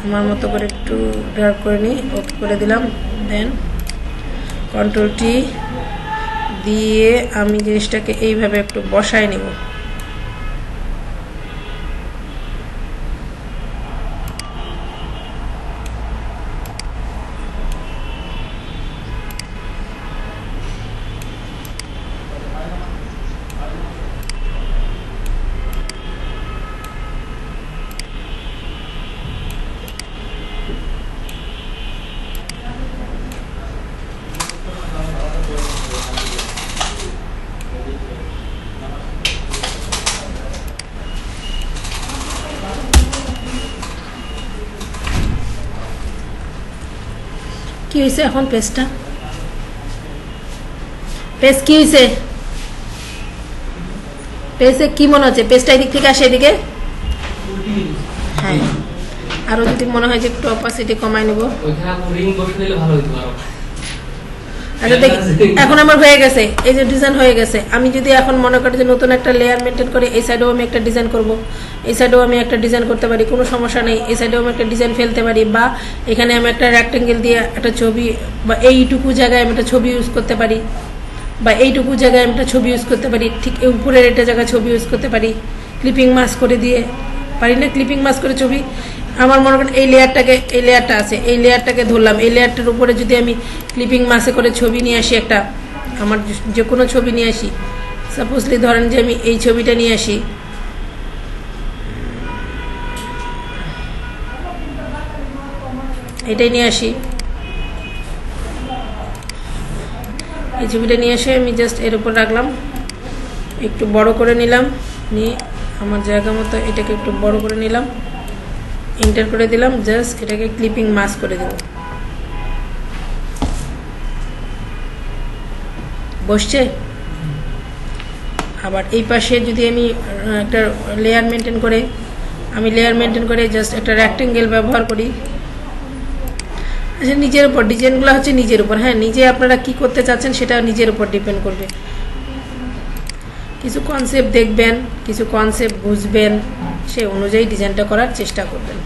আমার মতো করে একটু ডার্ক করে নিই, ওকে করে দিলাম। দেন কন্ট্রোল টি দিয়ে আমি জিনিসটাকে এইভাবে একটু বসায় নেব। কি হয়েছে এখন পেস্টটা? পেস্ট কি হয়েছে? পেস্টে কি মনে হচ্ছে? পেস্টটা এদিক থেকে আসে এদিকে। হ্যাঁ, আরো যদি মনে হয় যে একটু অপাসিটি কমাই নেব। আচ্ছা দেখি, এখন আমার হয়ে গেছে, এই যে ডিজাইন হয়ে গেছে। আমি যদি এখন মনে করি যে নতুন একটা লেয়ার মেনটেন করে এই সাইডেও আমি একটা ডিজাইন করব, এই সাইডেও আমি একটা ডিজাইন করতে পারি, কোনো সমস্যা নেই। এই সাইডেও আমি একটা ডিজাইন ফেলতে পারি, বা এখানে আমি একটা রেক্টেঙ্গেল দিয়ে একটা ছবি, বা এইটুকু জায়গায় আমি একটা ছবি ইউজ করতে পারি, বা এইটুকু জায়গায় আমি একটা ছবি ইউজ করতে পারি, ঠিক উপরের একটা জায়গায় ছবি ইউজ করতে পারি, ক্লিপিং মাস্ক করে দিয়ে পারি না? ক্লিপিং মাস্ক করে ছবি আমার মনে করেন এই লেয়ারটাকে, এই লেয়ারটা আছে, এই লেয়ারটাকে ধরলাম, এই লেয়ারটার উপরে যদি আমি ক্লিপিং মাসে করে ছবি নিয়ে আসি, একটা আমার যে কোনো ছবি নিয়ে আসি, সাপোজলি ধরেন যে আমি এই ছবিটা নিয়ে আসি, এটাই নিয়ে আসি, এই ছবিটা নিয়ে এসে আমি জাস্ট এর উপর রাখলাম, একটু বড় করে নিলাম, নিয়ে আমার জায়গা মতো এটাকে একটু বড় করে নিলাম, এন্টার করে দিলাম, জাস্ট এটাকে ক্লিপিং মাস্ক করে দেব। বসছে। আবার এই পাশে যদি আমি একটা লেয়ার মেনটেন করে জাস্ট একটা রেক্টেঙ্গেল ব্যবহার করি। আচ্ছা, নিজের উপর ডিজাইনগুলো হচ্ছে নিজের উপর। হ্যাঁ, নিজে আপনারা কি করতে চাচ্ছেন সেটা নিজের উপর ডিপেন্ড করবে। কিছু কনসেপ্ট দেখবেন, কিছু কনসেপ্ট বুঝবেন, সে অনুযায়ী ডিজাইনটা করার চেষ্টা করবেন।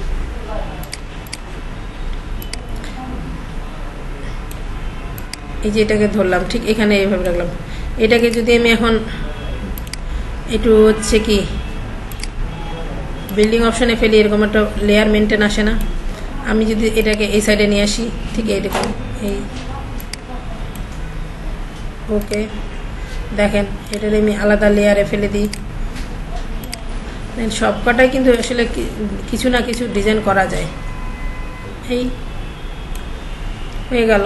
এই যে এটাকে ধরলাম, ঠিক এখানে এইভাবে রাখলাম। এটাকে যদি আমি এখন একটু হচ্ছে কি বিল্ডিং অপশনে ফেলি, এরকম একটা লেয়ার মেনটেন আসে না? আমি যদি এটাকে এই সাইডে নিয়ে আসি, ঠিক এইরকম, এই ওকে দেখেন, এটাতে আমি আলাদা লেয়ারে ফেলে দিই। সবকটাই কিন্তু আসলে কিছু না কিছু ডিজাইন করা যায়। এই হয়ে গেল।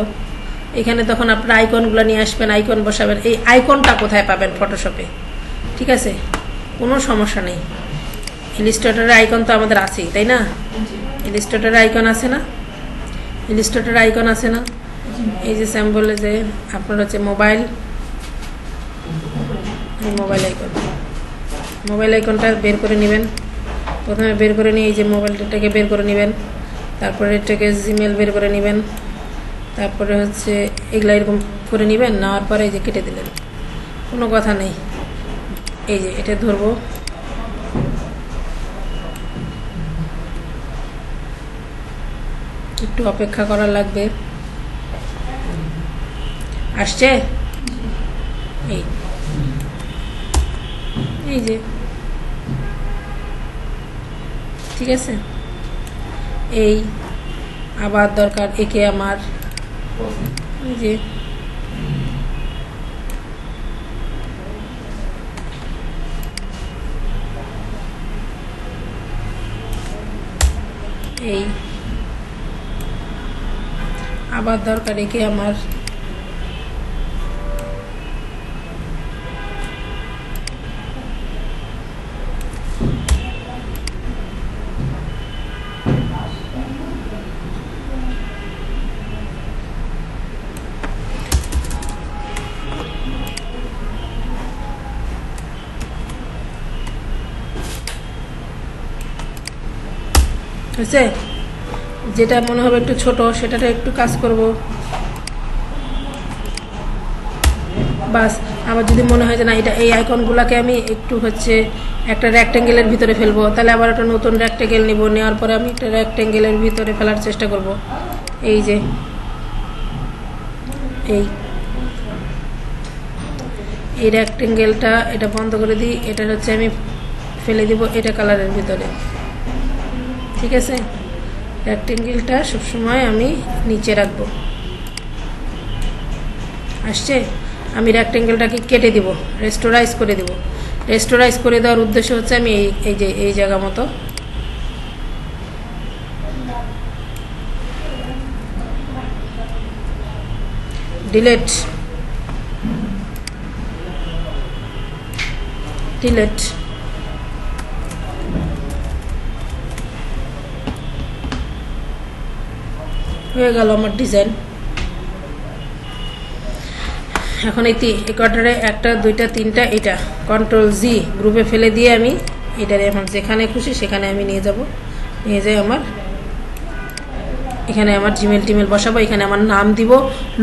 এখানে তখন আপনার আইকনগুলো নিয়ে আসবেন, আইকন বসাবেন। এই আইকনটা কোথায় পাবেন? ফটোশপে। ঠিক আছে, কোনো সমস্যা নেই। ইলিস্ট্রেটরের আইকন তো আমাদের আছেই, তাই না? ইলিস্ট্রেটরের আইকন আছে না? ইলিস্ট্রেটরের আইকন আছে না? এই যে স্যাম্পলে যে আপনার হচ্ছে মোবাইল আইকনটা বের করে নেবেন। প্রথমে বের করে নিয়ে এই যে মোবাইলটাকে বের করে নেবেন, তারপরে এটাকে জিমেল বের করে নেবেন, তারপরে হচ্ছে এগুলা এরকম করে নেবেন। নেওয়ার পরে এই যে কেটে দিলেন, কোনো কথা নেই। এই যে এটা ধরবো, একটু অপেক্ষা করা লাগবে। আসছে, এই যে ঠিক আছে। এই আবার দরকার একে আমার, এই যে এই আবার দরকার একে আমার, হয়েছে। যেটা মনে হবে একটু ছোট সেটাতে একটু কাজ করব, বাস। আবার যদি মনে হয় যে না এটা এই আইকনগুলোকে আমি একটু হচ্ছে একটা রেক্টেঙ্গেলের ভিতরে ফেলবো, তাহলে আবার একটা নতুন রেক্টেঙ্গেল নিব, নেওয়ার পরে আমি একটা রেক্টেঙ্গেলের ভিতরে ফেলার চেষ্টা করব। এই যে এই রেক্টেঙ্গেলটা এটা বন্ধ করে দিই, এটা হচ্ছে আমি ফেলে দিব এটা কালারের ভিতরে, ঠিক আছে। রেক্টেঙ্গেলটা সবসময় আমি নিচে রাখবো। আসছে, আমি রেক্টেঙ্গেলটাকে কেটে দিব, রেস্টোরাইজ করে দিব। রেস্টোরাইজ করে দেওয়ার উদ্দেশ্য হচ্ছে আমি এই যে এই জায়গা মতো ডিলেট ডিলেট হয়ে গেল আমার ডিজাইন। এখন এই কোয়ার্টারে 1 2 3 এটা কন্ট্রোল জি গ্রুপে ফেলে দিয়ে আমি এটারে এখন যেখানে খুশি সেখানে আমি নিয়ে যাব, নিয়ে যাই আমার এখানে আমার জিমেল টিমেল বসাবো, এখানে আমার নাম দিব,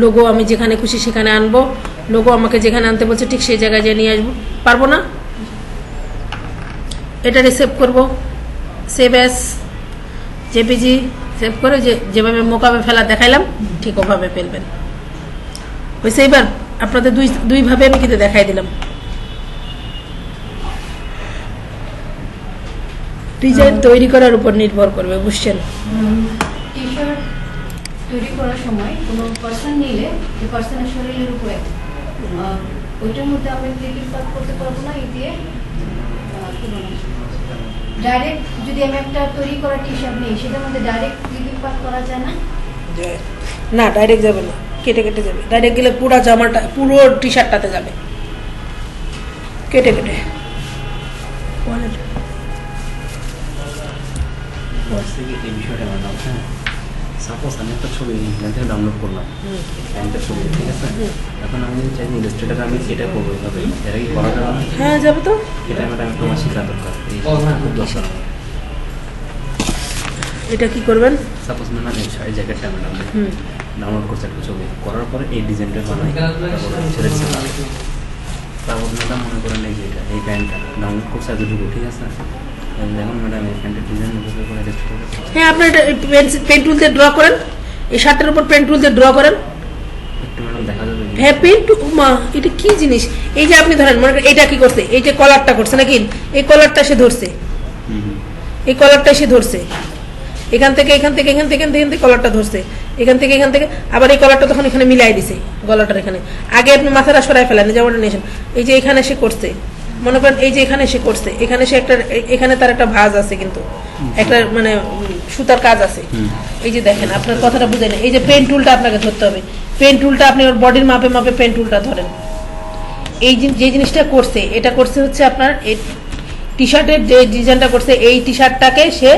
লোগো আমি যেখানে খুশি সেখানে আনবো, লোগো আমাকে যেখানে আনতে বলছে ঠিক সেই জায়গায় যেয়ে নিয়ে আসবো, পারবো না? এটারে সেভ করব, সেভ অ্যাজ জেপিজি সেভ করে যেভাবে মোকাবে ফেলা দেখাইলাম ঠিক ওভাবে ফেলবেন। হয়েছে? এবার আপনাদের দুইভাবে আমি কিন্তু দেখাই দিলাম। ডিজাইন তৈরি করার উপর নির্ভর করবে, বুঝছেন? টি শার্ট তৈরি করার সময় কোনো পার্সন নিলে এই পার্সনের শরীরের উপরে ওইটার মধ্যে আমরা ক্লিকিং পাত করতে পারবো না, এই দিয়ে ডাইরেক্ট যদি আমি একটা তৈরি করা টি শার্ট নিই সেটার মধ্যে ডাইরেক্ট ক্লিকিং পাত করা যায় না? না, ডাইরেক্ট যাবে না, কেটে কেটে যাবে। ডাইরেক্ট গেলে পুরো জামাটা পুরো টি শার্টটাতে যাবে, কেটে কেটে। এই বিষয়টা ম্যাডাম, হ্যাঁ, সাপোজ আমি একটা ছবি ইন্টারনেট থেকে ডাউনলোড করলাম, প্যান্টের ছবি, ঠিক আছে। এখন আমি চাই ইলাস্ট্রেটার আমি এটা করবো এইভাবে, এটা কি করা যাবে না? হ্যাঁ, যাবে তো। এটা ম্যাডাম একটু আমার শেখা দরকার, খুব দরকার। এটা কি করবেন? সাপোজ ম্যাডাম এই জ্যাকেটটা ম্যাডাম ডাউনলোড করছে একটা ছবি, করার পরে এই ডিজাইনটা বানাই, ছেড়ে তারপর ম্যাডাম মনে করেন এই যে এটা এই প্যান্টটা ডাউনলোড করছে এতটুকু, ঠিক আছে। এখন ম্যাডাম এই প্যান্টের ডিজাইন করে হ্যাঁ, আপনি এটা পেন টুল দিয়ে ড্র করেন, এই শার্টের উপর পেন টুল দিয়ে ড্র করেন। একটু ম্যাডাম দেখা যাবে? হ্যাঁ, পেন টুল, মা এটা কি জিনিস? এই যে আপনি ধরেন মনে করেন এটা কি করছে, এই যে কলারটা করছে নাকি, এই কলারটা সে ধরছে, এই কলারটা সে ধরছে, এখান থেকে এখান থেকে এখান থেকে এখান থেকে কলারটা ধরছে, এখান থেকে এখান থেকে আবার এই কলারটা তখন এখানে মিলাই দিছে গলাটার এখানে। আগে আপনি মাথাটা সরাই ফেলেন, যেমন নেছেন এই যে এখানে সে করছে, মনে করেন এই যে এখানে সে করছে, এখানে সে একটা, এখানে তার একটা ভাঁজ আছে, কিন্তু একটা মানে সুতার কাজ আছে। এই যে দেখেন, আপনার কথাটা বুঝেন, এই যে পেন টুলটা আপনাকে ধরতে হবে, পেন টুলটা আপনি ওর বডির মাপে মাপে পেন টুলটা ধরেন। এই যে জিনিসটা করছে, এটা করছে হচ্ছে আপনার এই টি শার্টের যে ডিজাইনটা করছে, এই টি শার্টটাকে সে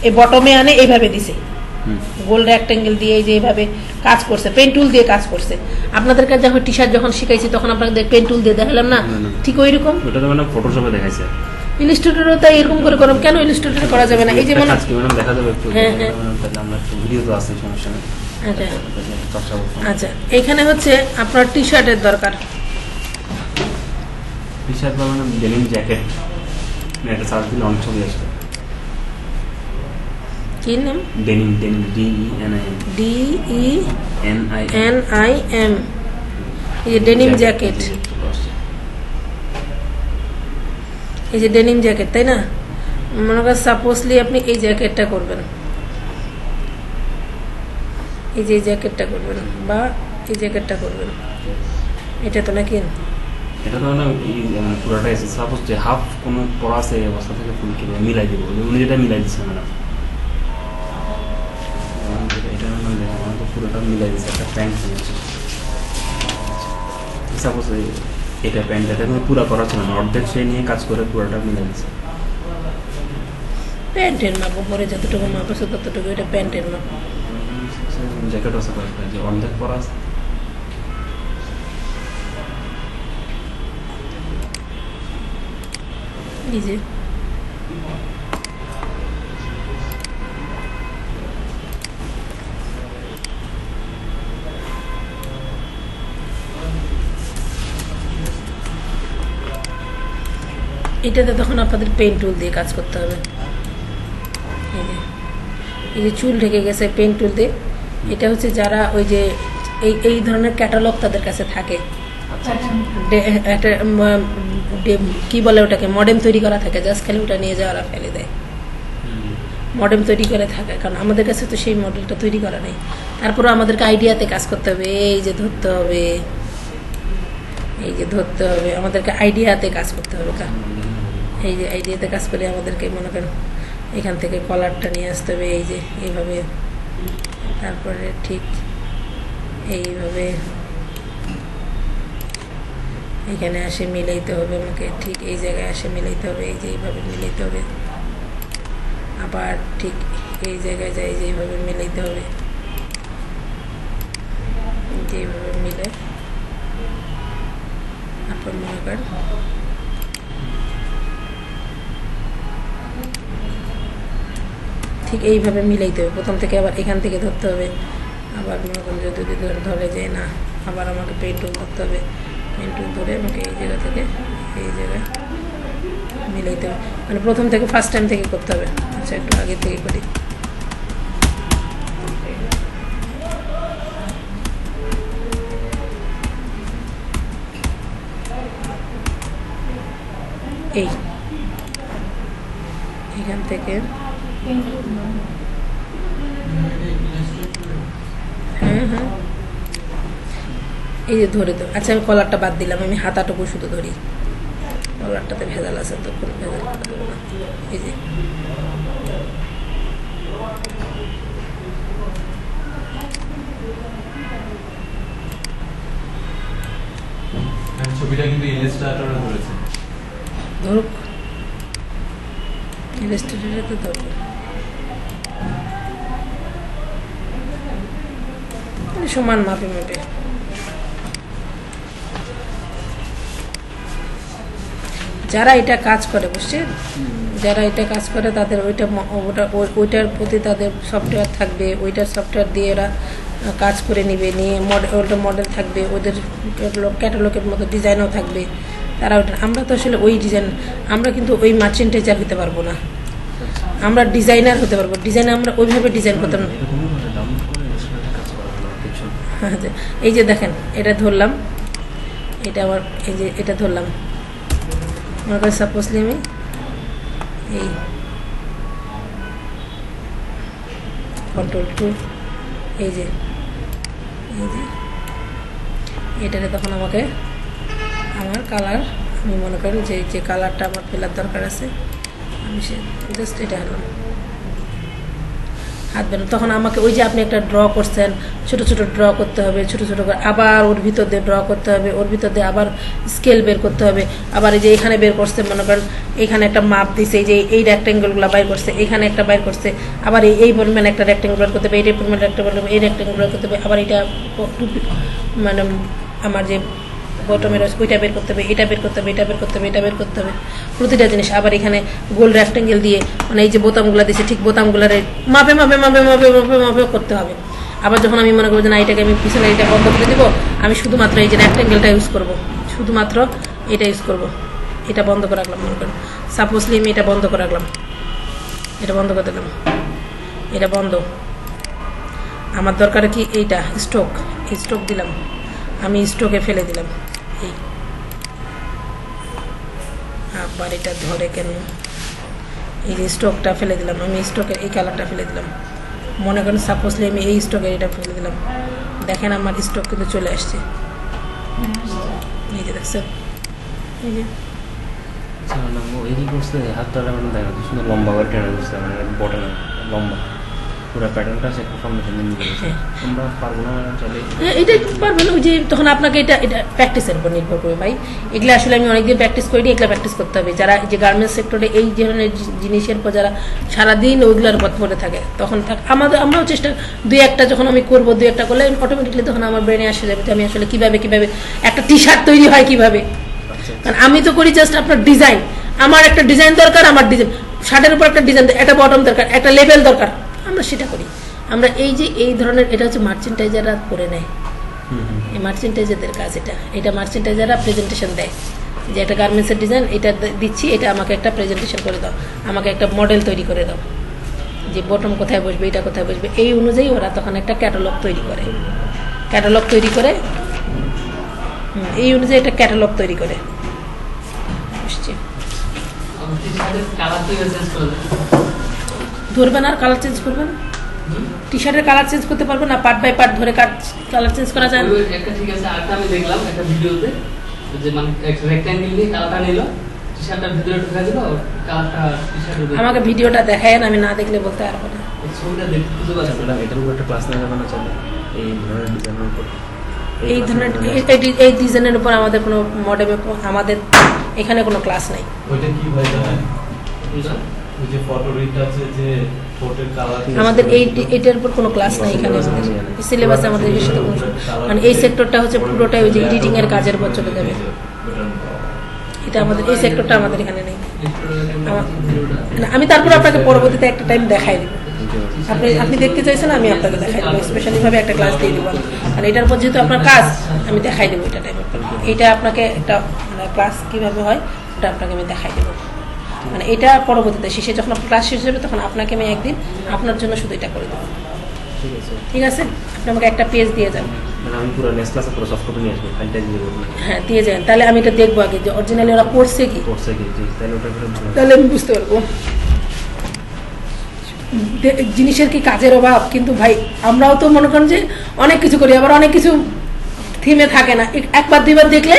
এই বটমে আনে এইভাবে দিছে, গোল রেক্টেঙ্গেল দিয়ে এই যে এইভাবে কাজ করছে, পেন টুল দিয়ে কাজ করছে। আপনাদের কাছে যখন টি শার্ট যখন শিখাইছি তখন আপনাদের পেন টুল দিয়ে দেখালাম না, ঠিক ওই রকম। ওটা তো মানে ফটোশপে দেখাইছে, ইলাস্ট্রেটরও তাই এরকম করে করব, কেন ইলাস্ট্রেটরে করা যাবে না? এই যে মনে আজকে ম্যাডাম দেখা যাবে একটু, হ্যাঁ, হ্যাঁ। তাহলে আমরা একটু ভিডিও তো আছে, সমস্যা নেই। আচ্ছা চর্চা করতে আচ্ছা, এখানে হচ্ছে আপনার টি শার্টের দরকার, টি শার্ট বা মানে ডেনিম জ্যাকেট, একটা সার্চ দিলে অনেক ছবি আসবে। কি নাম? ডেনিম, ডেনিম DENIM, এই যে ডেনিম জ্যাকেট, এই যে ডেনিম জ্যাকেট, তাই না? মনে করেন সাপোজলি আপনি এই জ্যাকেটটা করবেন, এই যে জ্যাকেটটা করবেন বা এই জ্যাকেটটা করবেন, এটা তো নাকি এটা তো মানে পুরোটা এসে সাপোজ যে হাফ কোনো পড়া আছে এই অবস্থা থেকে ফুল কিনে মিলাই দিব, উনি যেটা মিলাই দিচ্ছে ম্যাডাম, এটা মানে পুরোটা মিলাই দিচ্ছে, একটা প্যান্ট কিনেছে সাপোজ এটা প্যান্ট, এটা পুরো করা ছিল না, অর্ধেক সে নিয়ে কাজ করে পুরোটা মিলাই দিচ্ছে। প্যান্টের মাপ উপরে যতটুকু মাপ আছে ততটুকু, এটা প্যান্টের মাপ। জ্যাকেট আছে কয়েকটা যে অর্ধেক পরা আছে, এই যে এটাতে তখন আপনাদের পেন টুল দিয়ে কাজ করতে হবে। এই যে চুল ঢেকে গেছে পেন টুল দিয়ে, এটা হচ্ছে যারা ওই যে এই ধরনের ক্যাটালগ তাদের কাছে থাকে, একটা কি বলে ওটাকে, মডেম তৈরি করা থাকে, জাস্ট খালি ওটা নিয়ে যাওয়ারা ফেলে দেয়, মডেল তৈরি করে থাকে। কারণ আমাদের কাছে তো সেই মডেলটা তৈরি করা নেই, তারপরে আমাদেরকে আইডিয়াতে কাজ করতে হবে। এই যে ধরতে হবে, এই যে ধরতে হবে, আমাদেরকে আইডিয়াতে কাজ করতে হবে। এই যে আইডিয়াতে কাজ করে আমাদেরকে মনে করেন এখান থেকে কলারটা নিয়ে আসতে হবে, এই যে এইভাবে, তারপরে ঠিক এইভাবে এখানে আসে মিলাইতে হবে আমাকে, ঠিক এই জায়গায় আসে মিলাইতে হবে, এই যে এইভাবে মিলাইতে হবে, আবার ঠিক এই জায়গায় যাই যেভাবে মিলাইতে হবে, যেভাবে মিলে আপনার মনে করেন ঠিক এইভাবে মিলাইতে হবে। প্রথম থেকে আবার এখান থেকে ধরতে হবে, আবার মনে করেন যদি ধরে যে না, আবার আমাকে পেন টুল ধরতে হবে, পেন টুল ধরে আমাকে এই জায়গা থেকে এই জায়গায় মিলাইতে হবে। মানে প্রথম থেকে ফার্স্ট টাইম থেকে করতে হবে। আচ্ছা, একটু আগে থেকে করি। এখান থেকে হ্যাঁ এই যে ধরে তো। আচ্ছা, আমি কলারটা বাদ দিলাম, আমি হাতাটুকু শুধু ধরি, কলারটাতে ভেজাল আছে তো, কোনো ভেজাল করা দেবো না। এই যে ছবিটা কিন্তু ইলাস্ট্রেটরে ধরেছে, ধরুক, ইলাস্ট্রেটরে তো ধরবো, সমান মাপে মাপে। যারা এটা কাজ করে, বুঝছেন, যারা এটা কাজ করে তাদের ওইটার প্রতি তাদের সফটওয়্যার থাকবে, ওইটার সফটওয়্যার দিয়ে এরা কাজ করে নিবে, নিয়ে ওইটা মডেল থাকবে, ওদের ক্যাটালগের মতো ডিজাইনও থাকবে, তারা ওইটা। আমরা তো আসলে ওই ডিজাইন, আমরা কিন্তু ওই মার্চেন্টাইজার হতে পারবো না, আমরা ডিজাইনার হতে পারবো। ডিজাইন আমরা ওইভাবে ডিজাইন করতাম না। এই যে দেখেন, এটা ধরলাম, এটা আবার এই যে এটা ধরলাম, মনে করেন সাপোজলি আমি এই কন্ট্রোল টু, এই যে এটাতে তখন আমাকে আমার কালার, আমি মনে করেন যে কালারটা আমার ফেলার দরকার আছে, আমি সে জাস্ট এটা হলাম হাত বেরো। তখন আমাকে ওই যে আপনি একটা ড্র করছেন, ছোট ছোট ড্র করতে হবে, ছোট ছোট করে আবার ওর ভিতর দিয়ে ড্র করতে হবে, ওর ভিতর দিয়ে আবার স্কেল বের করতে হবে, আবার এই যে এখানে বের করছে, মনে করেন এখানে একটা মাপ দিছে, এই যে এই রেক্টেঙ্গেলগুলো বাইর করছে, এখানে একটা বাইর করছে, আবার এই পরিমাণ একটা রেক্টেঙ্গেল বের করতে হবে, এই পরিমাণ একটা এই রেক্টেঙ্গেল বের করতে হবে, আবার এটা মানে আমার যে বটমের ওইটা বের করতে হবে, এটা বের করতে হবে, এটা বের করতে হবে, এটা বের করতে হবে, প্রতিটা জিনিস। আবার এখানে গোল রেক্টেঙ্গেল দিয়ে, মানে এই যে বোতামগুলো দিয়েছে, ঠিক বোতামগুলোর মাপে মাপে মাপে মাপে মাপে মাপে করতে হবে। আবার যখন আমি মনে করবো যে না, এটাকে আমি পিছনে এটা বন্ধ করে দেবো, আমি শুধুমাত্র এই যে রেক্টেঙ্গেলটা ইউজ করবো, শুধুমাত্র এটা ইউজ করবো, এটা বন্ধ করে রাখলাম। মনে করেন সাপোজলি আমি এটা বন্ধ করে রাখলাম, এটা বন্ধ করে দিলাম, এটা বন্ধ। আমার দরকার কি এইটা স্ট্রোক, এই স্ট্রোক দিলাম, আমি স্ট্রোকে ফেলে দিলাম, এই আবার এটা ধরে কেন, এই যে স্ট্রোকটা ফেলে দিলাম, আমি স্ট্রোকের এই কালারটা ফেলে দিলাম। মনে করেন সাপোজলি আমি এই স্ট্রোকের এটা ফেলে দিলাম, দেখেন আমার স্ট্রোক কিন্তু চলে আসছে, এই যে দেখছেন, এই যে হাতটা দেখা সুন্দর লম্বা করে টেনে দিচ্ছে, মানে বটন লম্বা পুরো প্যাটার্নটা আছে, একটা ফর্মেশন নিয়ে আমরা পারবো না চলে এটা পারবেন। ওই যে তখন আপনাকে এটা প্র্যাকটিসের উপর নির্ভর করবে ভাই। এগুলো আসলে আমি অনেকদিন প্র্যাকটিস করিনি, এগুলো প্র্যাকটিস করতে হবে। যারা যে গার্মেন্টস সেক্টরে এই ধরনের জিনিসের পর যারা সারাদিন ওইগুলোর পথ পড়ে থাকে, তখন আমরাও চেষ্টা, দুই একটা যখন আমি করবো, দুই একটা করলে অটোমেটিকলি তখন আমার ব্রেনে আসে যাবে যে আমি আসলে কিভাবে একটা টি শার্ট তৈরি হয় কিভাবে। কারণ আমি তো করি জাস্ট আপনার ডিজাইন, আমার একটা ডিজাইন দরকার, আমার ডিজাইন শার্টের উপর একটা ডিজাইন, একটা বটম দরকার, একটা লেবেল দরকার, আমরা সেটা করি। আমরা এই যে এই ধরনের, এটা হচ্ছে মার্চেন্টাইজাররা করে নেয়, এই মার্চেন্টাইজারদের কাজ এটা মার্চেন্টাইজাররা প্রেজেন্টেশন দেয়, যে একটা গার্মেন্টসের ডিজাইন এটা দিচ্ছি, এটা আমাকে একটা প্রেজেন্টেশন করে দাও, আমাকে একটা মডেল তৈরি করে দাও, যে বটম কোথায় বসবে, এটা কোথায় বসবে, এই অনুযায়ী ওরা তখন একটা ক্যাটালগ তৈরি করে, ক্যাটালগ তৈরি করে এই অনুযায়ী একটা ক্যাটালগ তৈরি করে। বুঝছি, কালার তো চেঞ্জ করে দেয়। ধরবেন আর কালার চেঞ্জ করবেন, টি শার্টের কালার চেঞ্জ করতে পারবেন না, পার্ট বাই পার্ট ধরে কালার চেঞ্জ করা যায় না। ওই একটা ঠিক আছে, আরেকটা আমি দেখলাম একটা ভিডিওতে, যে মানে একটা রেক্ট্যাঙ্গেল দিয়ে কালারটা নিল, টি শার্টটার ভিতরে ঢুকা দিল, কালারটা টি শার্টের আমাকে ভিডিওটা দেখায়েন, আমি না দেখলে বলতে পারবো না। ছবিটা দেখতে বুঝতে পারছি না। ম্যাডাম এটার উপর একটা ক্লাস নেওয়া যাবে না চলে, এই ধরনের ডিজাইনের উপর? এই ধরনের এই ডিজাইনের উপর আমাদের কোনো মডেলে আমাদের এখানে কোনো ক্লাস নাই। ওইটা কি ভাই জানেন? বুঝছো? ওই যে ফটো রিড আছে যে ফটোর কালার আমাদের এটার উপর কোনো ক্লাস নাই এখানে, আমাদের সিলেবাসে আমাদের এর সাথে কোনো, মানে এই সেক্টরটা হচ্ছে পুরোটাই ওই যে এডিটিং এর কাজের উপর চলে যাবে, এটা আমাদের এই সেক্টরটা আমাদের এখানে নেই। না, আমি তারপর আপনাকে পরবর্তীতে একটা টাইম দেখাই দেবো, আপনি দেখতে চাইছেন আমি আপনাকে দেখাই দেবো, স্পেশালি ভাবে একটা ক্লাস দিয়ে দেবো, কারণ এটার উপর যেহেতু আপনার কাজ আমি দেখাই দেবো এটা টাইমে, এটা আপনাকে একটা মানে ক্লাস কীভাবে হয় ওটা আপনাকে আমি দেখাই দেবো, মানে এটা পরবর্তীতে শেষে যখন আপনার ক্লাস শেষ হবে তখন আপনাকে আমি একদিন আপনার জন্য শুধু এটা করে দেবো। ঠিক আছে, ঠিক আছে, আপনি আমাকে একটা পেজ দিয়ে যান। মানে আমি পুরো নেক্সট ক্লাসে পুরো সফট কপি নিয়ে আসবো, ফাইলটা দিয়ে দেবো। হ্যাঁ দিয়ে যান, তাহলে আমি এটা দেখবো আগে যে অরিজিনালি ওরা করছে কি, কোর্সে কি জি, তাহলে ওটা করে ভালো। তাহলে আমি বুঝতে পারবো জিনিসের কি কাজের অভাব। কিন্তু ভাই আমরাও তো মনে করেন যে অনেক কিছু করি, আবার অনেক কিছু থিমে থাকে না, একবার দুইবার দেখলে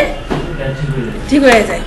ঠিক হয়ে যায়।